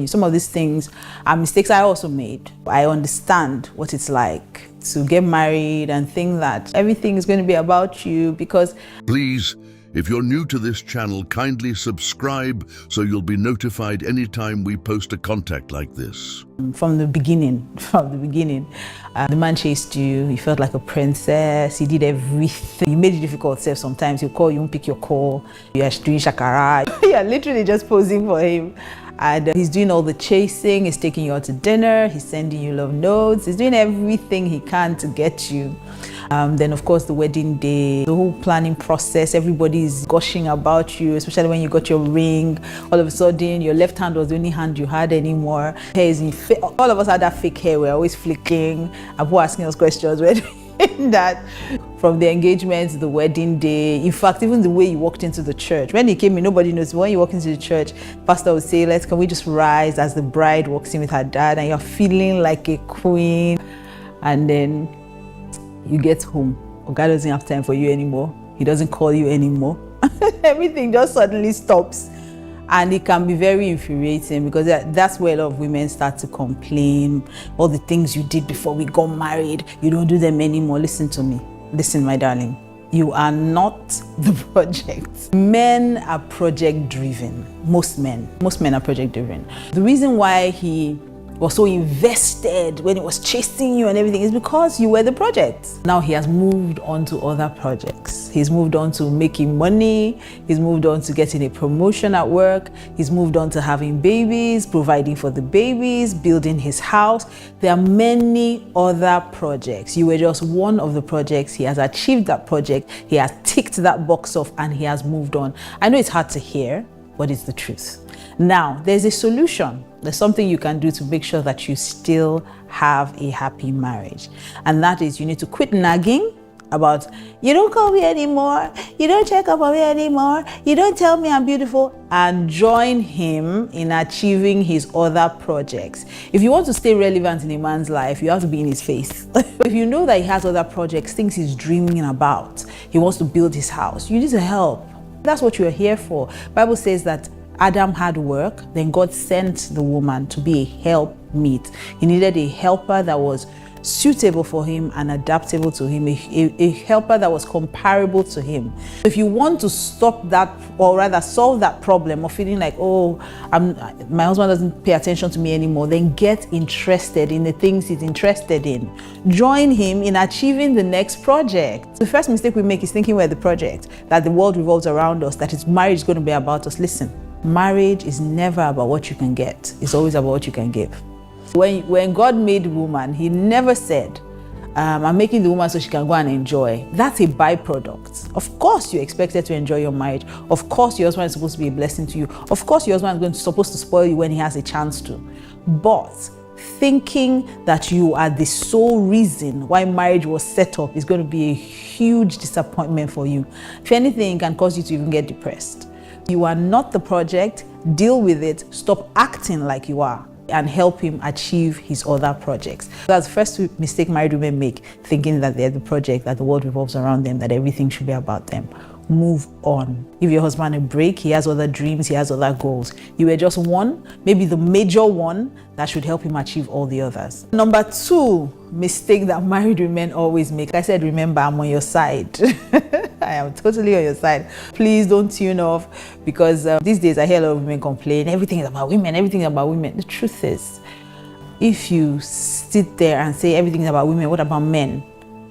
you. Some of these things are mistakes I also made. I understand what it's like to get married and think that everything is going to be about you, because Please, if you're new to this channel, kindly subscribe so you'll be notified anytime we post a content like this. from the beginning, the man chased you, you felt like a princess, he did everything. You made it difficult sometimes. He'll call you, won't pick your call, you're doing shakara. You're literally just posing for him. And he's doing all the chasing, he's taking you out to dinner, he's sending you love notes, he's doing everything he can to get you. Then of course the wedding day, the whole planning process, everybody's gushing about you, especially when you got your ring. All of a sudden your left hand was the only hand you had anymore. Hair is in all of us had that fake hair, we're always flicking, and people asking us questions. We're doing that from the engagement to the wedding day. In fact, even the way you walked into the church. When he came in, nobody knows. When you walk into the church, pastor would say, can we just rise, as the bride walks in with her dad, and you're feeling like a queen. And then you get home. God doesn't have time for you anymore. He doesn't call you anymore. Everything just suddenly stops. And it can be very infuriating, because that's where a lot of women start to complain. All the things you did before we got married, you don't do them anymore. Listen to me. Listen, my darling. You are not the project. Men are project driven. Most men are project driven. The reason why he was so invested when he was chasing you and everything is because you were the project. Now he has moved on to other projects. He's moved on to making money. He's moved on to getting a promotion at work. He's moved on to having babies, providing for the babies, building his house. There are many other projects. You were just one of the projects. He has achieved that project. He has ticked that box off and he has moved on. I know it's hard to hear, but it's the truth. Now, there's a solution. There's something you can do to make sure that you still have a happy marriage. And that is, you need to quit nagging about, you don't call me anymore, you don't check up on me anymore, you don't tell me I'm beautiful, and join him in achieving his other projects. If you want to stay relevant in a man's life, you have to be in his face. If you know that he has other projects, things he's dreaming about, he wants to build his house, you need to help. That's what you're here for. Bible says that Adam had work, then God sent the woman to be a helpmeet. He needed a helper that was suitable for him and adaptable to him, a helper that was comparable to him. If you want to stop that, or rather solve that problem of feeling like, oh, my husband doesn't pay attention to me anymore, then get interested in the things he's interested in. Join him in achieving the next project. The first mistake we make is thinking we're the project, that the world revolves around us, that marriage is going to be about us. Listen, marriage is never about what you can get. It's always about what you can give. When God made woman, he never said, I'm making the woman so she can go and enjoy. That's a byproduct. Of course you're expected to enjoy your marriage. Of course your husband is supposed to be a blessing to you. Of course your husband is supposed to spoil you when he has a chance to. But thinking that you are the sole reason why marriage was set up is going to be a huge disappointment for you. If anything, it can cause you to even get depressed. You are not the project. Deal with it. Stop acting like you are, and help him achieve his other projects. That's the first mistake married women make, thinking that they're the project, that the world revolves around them, that everything should be about them. Move on. Give your husband a break. He has other dreams, he has other goals. You were just one, maybe the major one, that should help him achieve all the others. Number two mistake that married women always make. I said, remember, I'm on your side. I am totally on your side. Please don't tune off, because these days I hear a lot of women complain, everything is about women, everything is about women. The truth is, if you sit there and say everything is about women, what about men?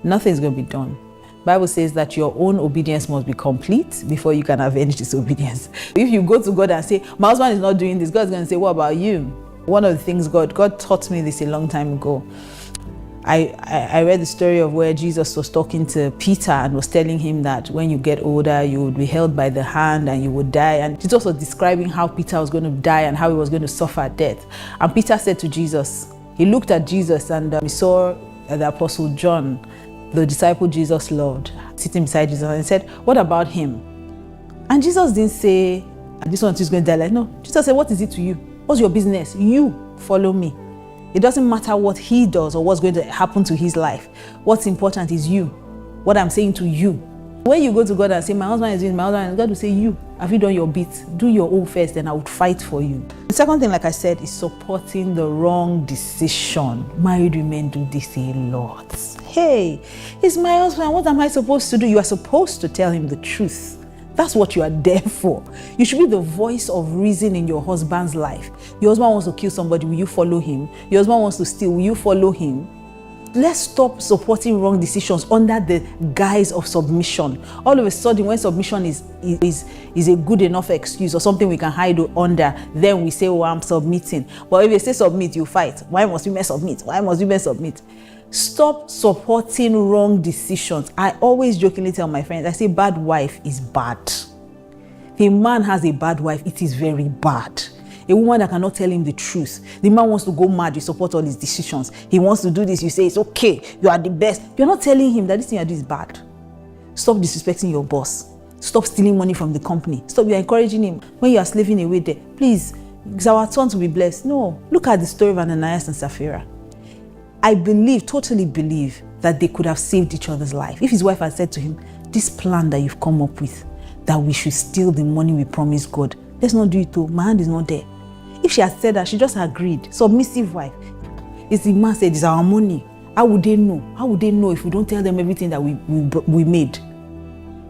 Nothing's going to be done. Bible says that your own obedience must be complete before you can avenge disobedience. If you go to God and say, my husband is not doing this, God's going to say, what about you? One of the things God taught me this a long time ago. I read the story of where Jesus was talking to Peter and was telling him that when you get older, you would be held by the hand and you would die. And Jesus was describing how Peter was going to die and how he was going to suffer death. And Peter said to Jesus, he looked at Jesus and he saw the Apostle John, the disciple Jesus loved, sitting beside Jesus, and said, what about him? And Jesus didn't say, this one is going to die. Like, no. Jesus said, what is it to you? What's your business? You follow me. It doesn't matter what he does or what's going to happen to his life. What's important is you. What I'm saying to you. When you go to God and say, my husband is doing, my husband, God will say, you, have you done your bit? Do your own first, then I would fight for you. The second thing, like I said, is supporting the wrong decision. Married women do this a lot. Hey, he's my husband, what am I supposed to do? You are supposed to tell him the truth. That's what you are there for. You should be the voice of reason in your husband's life. Your husband wants to kill somebody, will you follow him? Your husband wants to steal, will you follow him? Let's stop supporting wrong decisions under the guise of submission. All of a sudden, when submission is a good enough excuse or something we can hide under, then we say, oh, I'm submitting. But if you say submit, you fight. Why must women submit? Why must women submit? Stop supporting wrong decisions. I always jokingly tell my friends, I say bad wife is bad. If a man has a bad wife, it is very bad. A woman that cannot tell him the truth. The man wants to go mad, you support all his decisions. He wants to do this, you say it's okay, you are the best. You're not telling him that this thing you do is bad. Stop disrespecting your boss. Stop stealing money from the company. Stop, you're encouraging him. When you are slaving away there, please, it's our turn to be blessed. No, look at the story of Ananias and Sapphira. I totally believe that they could have saved each other's life. If his wife had said to him, this plan that you've come up with, that we should steal the money we promised God, let's not do it though, my hand is not there. If she had said that, she just agreed. Submissive wife. It's the man said, it's our money. How would they know? How would they know if we don't tell them everything that we made?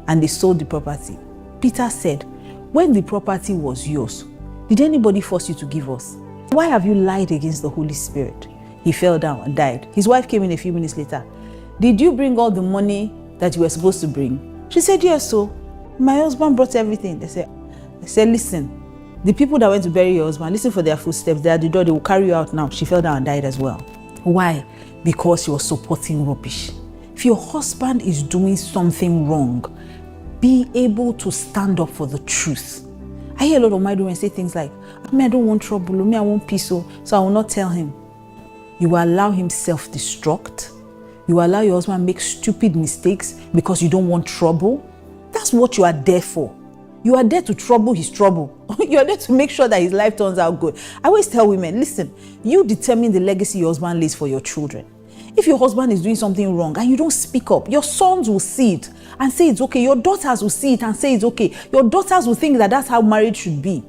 And they sold the property. Peter said, when the property was yours, did anybody force you to give us? Why have you lied against the Holy Spirit? He fell down and died. His wife came in a few minutes later. Did you bring all the money that you were supposed to bring? She said, yes, so my husband brought everything. They said, listen, the people that went to bury your husband, listen for their footsteps. They're at the door, they will carry you out now. She fell down and died as well. Why? Because she was supporting rubbish. If your husband is doing something wrong, be able to stand up for the truth. I hear a lot of my women say things like, I don't want trouble, I want peace, so I will not tell him. You will allow him self-destruct. You will allow your husband make stupid mistakes because you don't want trouble. That's what you are there for. You are there to trouble his trouble. You are there to make sure that his life turns out good. I always tell women, listen, you determine the legacy your husband leaves for your children. If your husband is doing something wrong and you don't speak up, your sons will see it and say it's okay. Your daughters will see it and say it's okay. Your daughters will think that that's how marriage should be.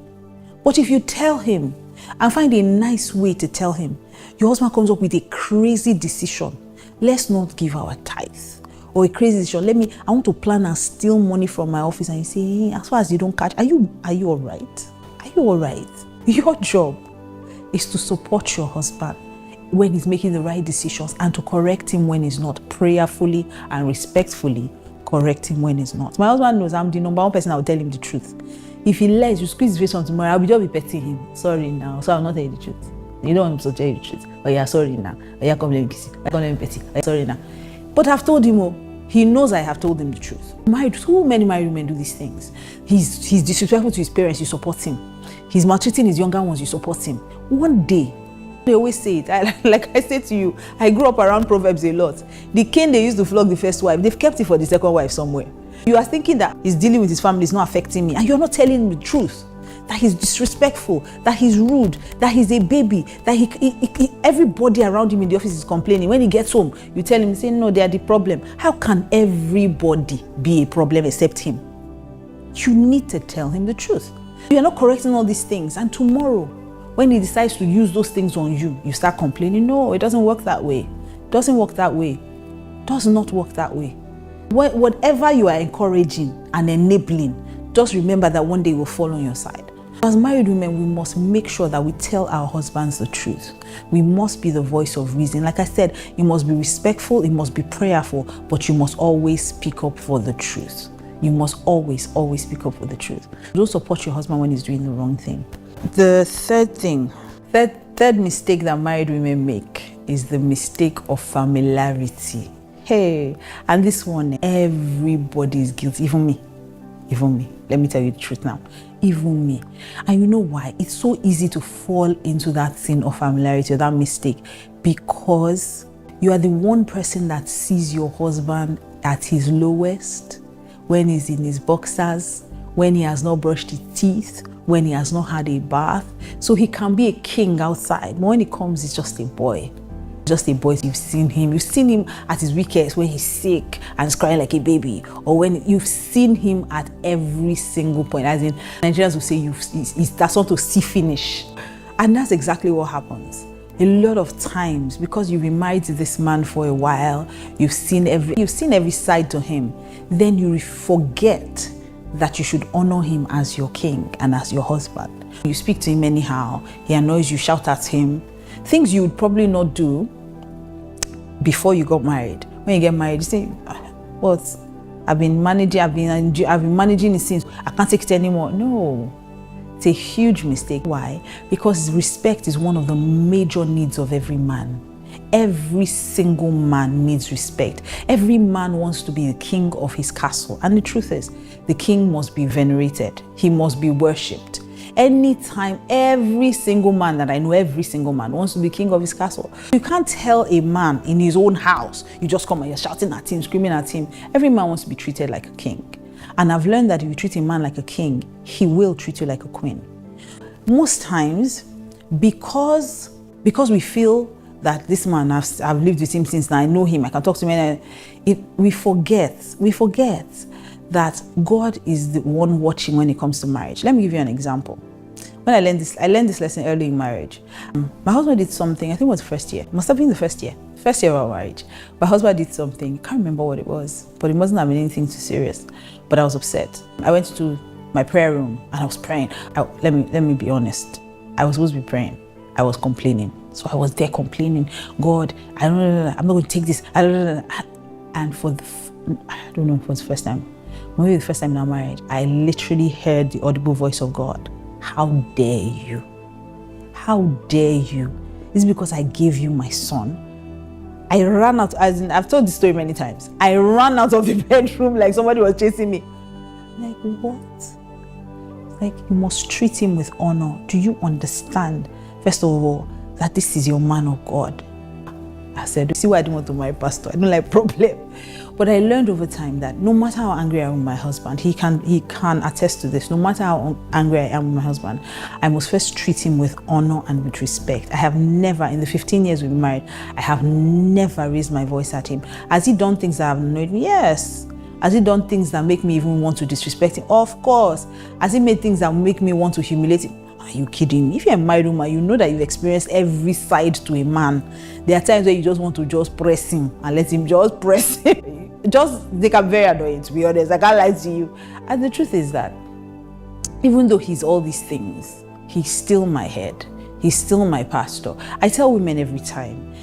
But if you tell him and find a nice way to tell him, your husband comes up with a crazy decision. Let's not give our tithes. Or a crazy decision. I want to plan and steal money from my office, and you say, hey, as far as you don't catch, are you all right? Are you all right? Your job is to support your husband when he's making the right decisions and to correct him when he's not, prayerfully and respectfully correct him when he's not. My husband knows I'm the number one person that will tell him the truth. If he lies, you squeeze his face on tomorrow, I'll just be petting him. Sorry now, so I'll not tell you the truth. You don't want to tell you the truth. Oh yeah, sorry now. Oh yeah, come let me kiss you. Come let me pet you. Oh, sorry now. But I've told him, he knows I have told him the truth. So many married women do these things. He's disrespectful to his parents, you support him. He's maltreating his younger ones, you support him. One day, they always say it. Like I said to you, I grew up around Proverbs a lot. The cane they used to flog the first wife, they've kept it for the second wife somewhere. You are thinking that he's dealing with his family, is not affecting me, and you're not telling him the truth. That he's disrespectful, that he's rude, that he's a baby, that everybody around him in the office is complaining. When he gets home, you tell him, say, no, they are the problem. How can everybody be a problem except him? You need to tell him the truth. You're not correcting all these things, and tomorrow, when he decides to use those things on you, you start complaining. No, it doesn't work that way. It doesn't work that way. It does not work that way. Whatever you are encouraging and enabling, just remember that one day it will fall on your side. As married women, we must make sure that we tell our husbands the truth. We must be the voice of reason. Like I said, you must be respectful, it must be prayerful, but you must always speak up for the truth. You must always speak up for the truth. Don't support your husband when he's doing the wrong thing. The third mistake that married women make is the mistake of familiarity. Hey, and this one, everybody is guilty, even me. Let me tell you the truth now. Even me. And you know why? It's so easy to fall into that sin of familiarity or that mistake, because you are the one person that sees your husband at his lowest, when he's in his boxers, when he has not brushed his teeth, when he has not had a bath. So he can be a king outside, but when he comes, he's just a boy. Just a boy, you've seen him at his weakest when he's sick and is crying like a baby, or when you've seen him at every single point. As in, Nigerians will say that's not to see finish. And that's exactly what happens. A lot of times, because you've been married to this man for a while, you've seen every side to him, then you forget that you should honor him as your king and as your husband. You speak to him anyhow, he annoys you, shout at him. Things you would probably not do before you got married. When you get married, you say, "What? I've been managing it since. I can't take it anymore." No, it's a huge mistake. Why? Because respect is one of the major needs of every man. Every single man needs respect. Every man wants to be the king of his castle, and the truth is, the king must be venerated. He must be worshipped. Anytime, every single man that I know, every single man wants to be king of his castle. You can't tell a man in his own house, you just come and you're shouting at him, screaming at him. Every man wants to be treated like a king. And I've learned that if you treat a man like a king, he will treat you like a queen. Most times, because we feel that this man, I've lived with him since now, I know him, I can talk to him, we forget that God is the one watching when it comes to marriage. Let me give you an example. When I learned this lesson early in marriage. My husband did something, I think it was the first year. It must have been the first year of our marriage. My husband did something, I can't remember what it was, but it mustn't have been anything too serious. But I was upset. I went to my prayer room and I was praying. Let me be honest. I was supposed to be praying. I was complaining. So I was there complaining, God, I'm not going to take this. And I don't know if it was the first time. Maybe the first time in our marriage, I literally heard the audible voice of God. How dare you? How dare you? This is because I gave you my son. I ran out, I've told this story many times. I ran out of the bedroom like somebody was chasing me. Like, what? Like, you must treat him with honor. Do you understand, first of all, that this is your man of God? I said, see why I don't want to marry pastor. I don't like problem. But I learned over time that no matter how angry I am with my husband, he can attest to this. No matter how angry I am with my husband, I must first treat him with honor and with respect. I have never, in the 15 years we've been married, I have never raised my voice at him. Has he done things that have annoyed me? Yes. Has he done things that make me even want to disrespect him? Of course. Has he made things that make me want to humiliate him? Are you kidding me? If you're a married woman, you know that you've experienced every side to a man. There are times where you just want to just press him and let him just press him. They can be very annoying, to be honest. I can't lie to you. And the truth is that even though he's all these things, he's still my head. He's still my pastor. I tell women every time,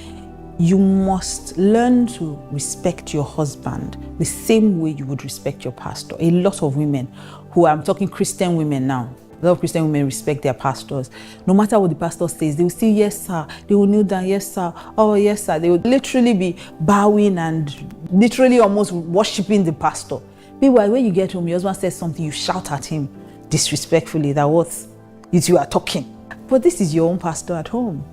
you must learn to respect your husband the same way you would respect your pastor. A lot of women I'm talking Christian women now, a lot of Christian women respect their pastors. No matter what the pastor says, they will say, yes, sir. They will kneel down, yes, sir. Oh, yes, sir. They will literally be bowing and literally almost worshiping the pastor. Meanwhile, when you get home, your husband says something, you shout at him disrespectfully that what? You are talking. But this is your own pastor at home.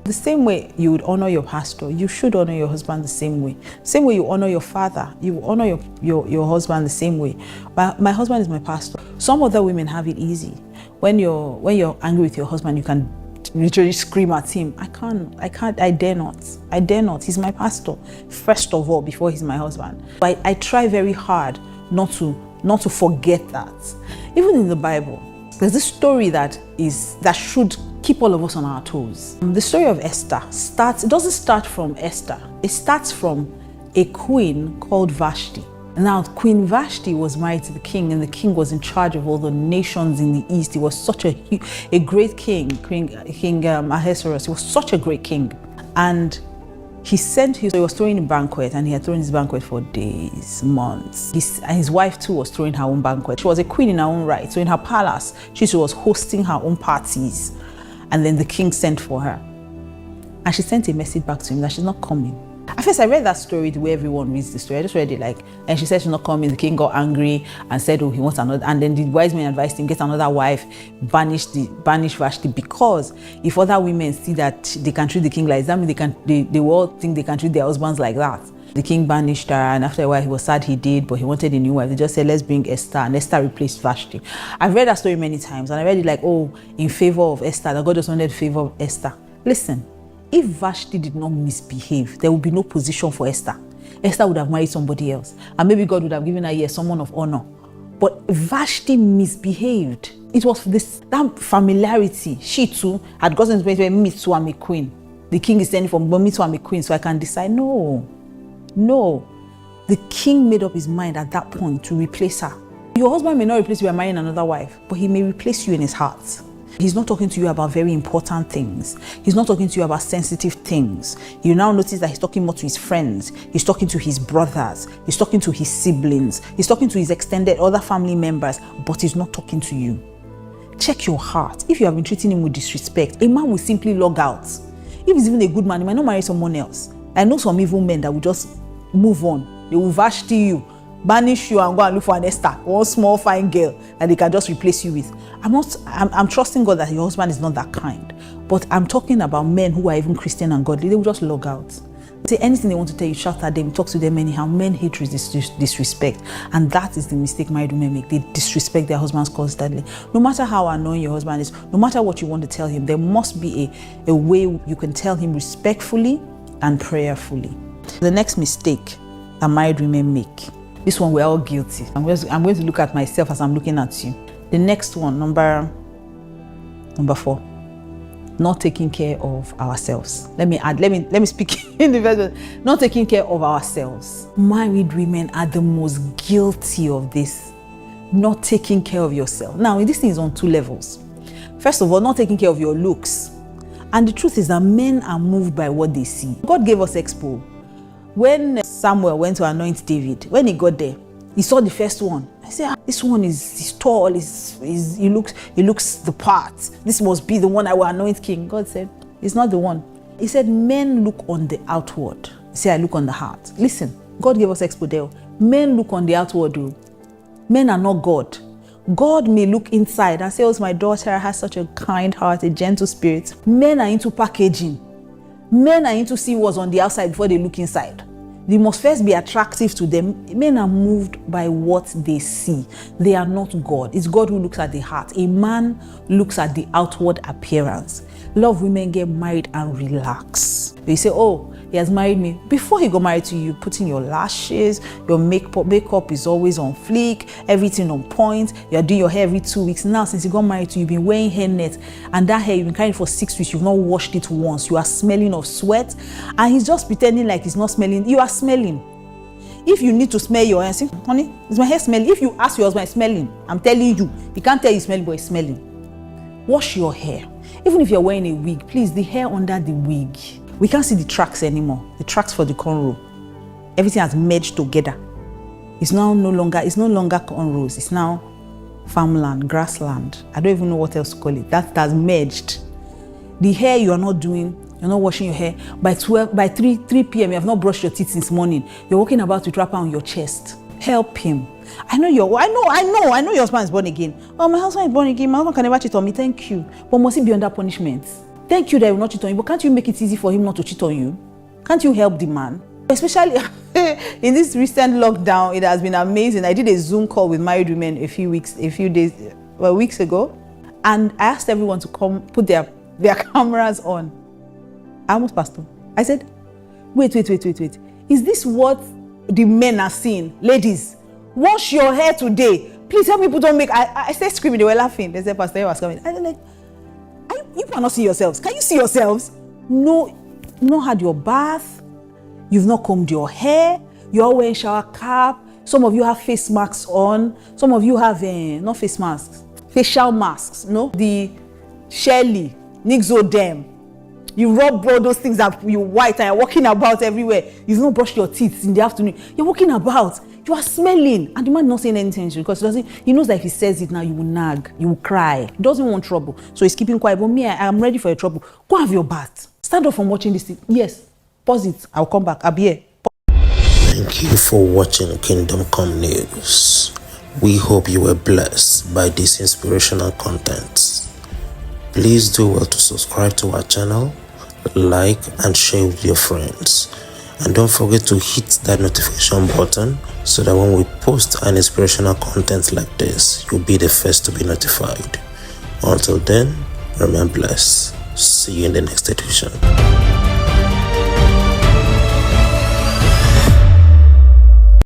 The same way you would honor your pastor, you should honor your husband the same way. Same way you honor your father, you honor your husband the same way. But my husband is my pastor. Some other women have it easy. When you're angry with your husband, you can literally scream at him. I dare not. He's my pastor, first of all, before he's my husband. But I try very hard not to forget that. Even in the Bible, there's this story that should keep all of us on our toes. The story of Esther doesn't start from Esther. It starts from a queen called Vashti. Now, Queen Vashti was married to the king, and the king was in charge of all the nations in the east. He was such a great king, King Ahasuerus. He was such a great king. And he was throwing a banquet, and he had thrown his banquet for days, months. His wife too was throwing her own banquet. She was a queen in her own right. So in her palace, she was hosting her own parties. And then the king sent for her. And she sent a message back to him that she's not coming. At first, I read that story the way everyone reads the story. I just read it and she said she's not coming. The king got angry and said, oh, he wants another. And then the wise men advised him, get another wife, banish Vashti, because if other women see that they can treat the king like that, they will all think they can treat their husbands like that. The king banished her, and after a while, he was sad he did, but he wanted a new wife. They just said, let's bring Esther, and Esther replaced Vashti. I've read that story many times, and I read it in favor of Esther, that God just wanted favor of Esther. Listen, If Vashti did not misbehave, there would be no position for Esther. Esther would have married somebody else. And maybe God would have given her someone of honor. But Vashti misbehaved. It was that familiarity. She too had gotten to the point where me too am a queen. The king is sending for me too am a queen, so I can decide. No. The king made up his mind at that point to replace her. Your husband may not replace you by marrying another wife, but he may replace you in his heart. He's not talking to you about very important things. He's not talking to you about sensitive things. You now notice that he's talking more to his friends. He's talking to his brothers. He's talking to his siblings. He's talking to his extended other family members, but he's not talking to you. Check your heart. If you have been treating him with disrespect, a man will simply log out. If he's even a good man, he might not marry someone else. I know some evil men that will just move on. They will Vashti you, banish you and go and look for an Esther, one small fine girl that they can just replace you with. I'm trusting God that your husband is not that kind. But I'm talking about men who are even Christian and godly. They will just log out. Say anything they want to tell you, shout at them, talk to them anyhow. Men hate disrespect. And that is the mistake married women make. They disrespect their husbands constantly. No matter how annoying your husband is, no matter what you want to tell him, there must be a way you can tell him respectfully and prayerfully. The next mistake that married women make, this one we're all guilty. I'm going to look at myself as I'm looking at you. The next one, number 4, not taking care of ourselves. Let me speak in the verse. Not taking care of ourselves. Married women are the most guilty of this. Not taking care of yourself. Now, this thing is on 2 levels. First of all, not taking care of your looks. And the truth is that men are moved by what they see. God gave us expo. When Samuel went to anoint David, when he got there, he saw the first one. I said, this one is tall, he looks the part. This must be the one I will anoint king. God said, it's not the one. He said, men look on the outward. He said, I look on the heart. Listen, God gave us expo. Men look on the outward. Men are not God. God may look inside and say, oh, my daughter has such a kind heart, a gentle spirit. Men are into packaging. Men are into see what's on the outside before they look inside. They must first be attractive to them. Men are moved by what they see. They are not God. It's God who looks at the heart. A man looks at the outward appearance. A lot of women get married and relax. They say, oh, he has married me. Before he got married to you, putting your lashes, your makeup is always on fleek, everything on point. You're doing your hair every 2 weeks. Now, since he got married to you, you've been wearing hairnet, and that hair, you've been carrying it for 6 weeks. You've not washed it once. You are smelling of sweat, and he's just pretending like he's not smelling. You are smelling. If you need to smell your hair, say, honey, is my hair smelling? If you ask your husband, smelling, I'm telling you, he can't tell you smelling, but it's smelling. Wash your hair. Even if you're wearing a wig, please, the hair under the wig. We can't see the tracks anymore. The tracks for the cornrow. Everything has merged together. It's no longer cornrows. It's now farmland, grassland. I don't even know what else to call it. That has merged. The hair you are not doing, you're not washing your hair. By 3 p.m. you have not brushed your teeth since morning. You're walking about with wrapper on your chest. Help him. I know your husband is born again. Oh, my husband is born again. My husband can never cheat on me. Thank you. But must he be under punishment? Thank you that he will not cheat on you. But can't you make it easy for him not to cheat on you? Can't you help the man? Especially in this recent lockdown, it has been amazing. I did a Zoom call with married women weeks ago, and I asked everyone to come put their cameras on. I almost passed them. I said, wait. Is this what the men are seeing? Ladies, wash your hair today. Please help me put on makeup. I started screaming. They were laughing. They said, Pastor, was coming. I was like, you cannot see yourselves. Can you see yourselves? No, you've not had your bath. You've not combed your hair. You're all wearing shower cap. Some of you have face masks on. Some of you have, not face masks, facial masks. No, the Shelly, Nixodem. You rub all those things that you white and you're walking about everywhere. You've not brushed your teeth in the afternoon. You're walking about. You are smelling. And the man not saying anything because he knows that if he says it now, you will nag. You will cry. He doesn't want trouble. So he's keeping quiet. But me, I'm ready for your trouble. Go have your bath. Stand up from watching this thing. Yes. Pause it. I'll come back. I'll be here. Thank you for watching Kingdom Come News. We hope you were blessed by this inspirational content. Please do well to subscribe to our channel, like and share with your friends. And don't forget to hit that notification button so that when we post an inspirational content like this, you'll be the first to be notified. Until then, remain blessed. See you in the next edition.